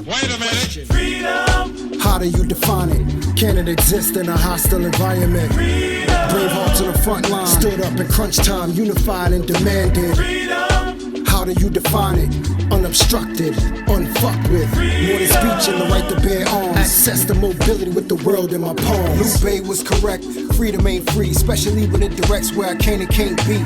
Wait a minute. Freedom. How do you define it? Can it exist in a hostile environment? Freedom. Brave hearts on the front line, stood up in crunch time, unified and demanded. Freedom. How do you define it? Unobstructed, unfucked with. More than speech and the right to bear arms. Access to mobility with the world in my palms. Lupe was correct, freedom ain't free, especially when it directs where I can and can't be.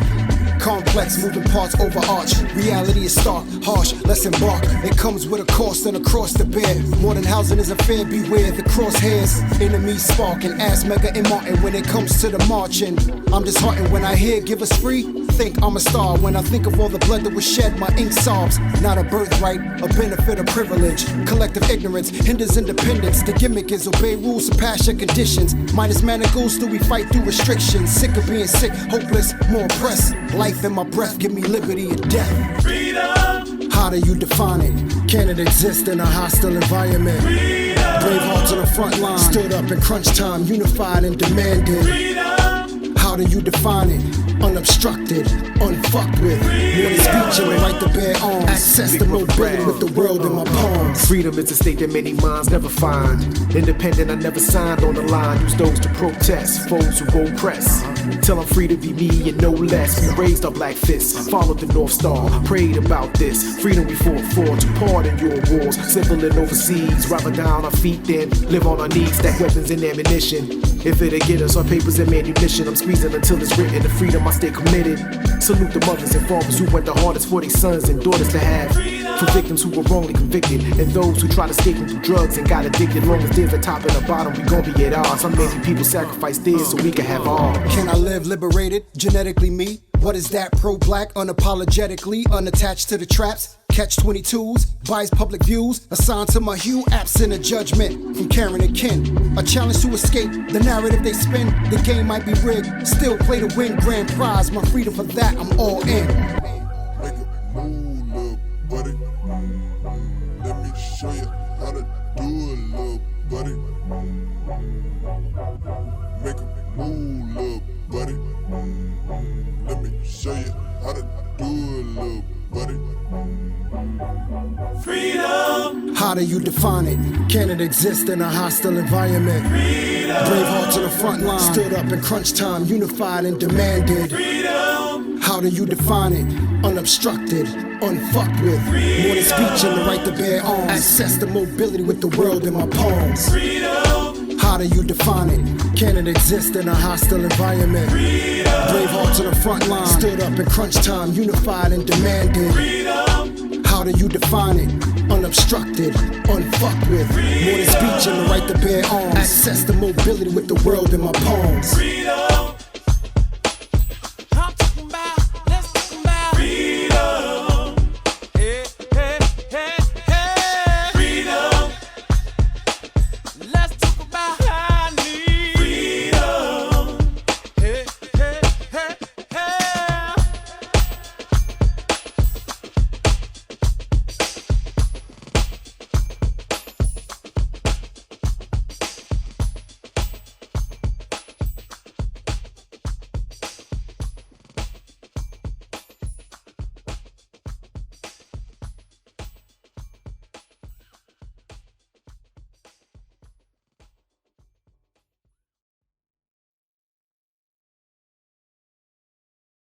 Complex, moving parts overarch. Reality is stark, harsh, let's embark. It comes with a cost and a cross to bear. More than housing is a fair, beware the crosshairs. Enemies spark and ask Mega and Martin when it comes to the marching. I'm disheartened when I hear give us free. Think I'm a star when I think of all the blood that was shed. My ink sobs, not a birthright, a benefit of privilege. Collective ignorance hinders independence. The gimmick is obey rules, surpass your conditions. Minus manacles, do we fight through restrictions? Sick of being sick, hopeless, more oppressed. Life in my breath, give me liberty or death. Freedom. How do you define it? Can it exist in a hostile environment? Freedom. Brave hearts on the front line, stood up in crunch time, unified and demanded. Freedom. How do you define it? Unobstructed, unfucked with. More than speech and the right to bear arms. Access to mobility with the world in my palms. Freedom is a state that many minds never find. Independent, I never signed on the line. Use those to protest, foes who won't press. Till I'm free to be me and no less. We raised our black fists, followed the North Star, prayed about this. Freedom we fought for, to pardon your wars. Civil and overseas, rather down our feet than live on our knees. Stack weapons and ammunition. If it'll get us our papers and ammunition, I'm squeezing until it's written. The freedom I stay committed. Salute the mothers and fathers who went the hardest for their sons and daughters to have. For victims who were wrongly convicted, and those who try to escape through drugs and got addicted. Long as there's a top and a bottom, we gon' be at odds. How many people sacrifice theirs so we can have ours? Can I live liberated, genetically me? What is that? Pro-black, unapologetically, unattached to the traps. Catch 22s, bias public views, assigned to my hue, absent of judgment from Karen and Ken. A challenge to escape the narrative they spin. The game might be rigged, still play to win grand prize. My freedom for that, I'm all in. Make a move, little buddy. Let me show you how to do it, little buddy. Make a move, little buddy. Let me show you how to do it, little buddy. Freedom. How do you define it? Can it exist in a hostile environment? Freedom. Brave hearts on the front line, stood up in crunch time, unified and demanded. Freedom. How do you define it? Unobstructed, unfucked with. More than speech and the right to bear arms. Access to mobility with the world in my palms. Freedom. How do you define it? Can it exist in a hostile environment? Freedom. Brave hearts on the front line, stood up in crunch time, unified and demanded. Freedom. How do you define it? Unobstructed, unfucked with. More than speech and the right to bear arms. Access to mobility with the world in my palms. Freedom.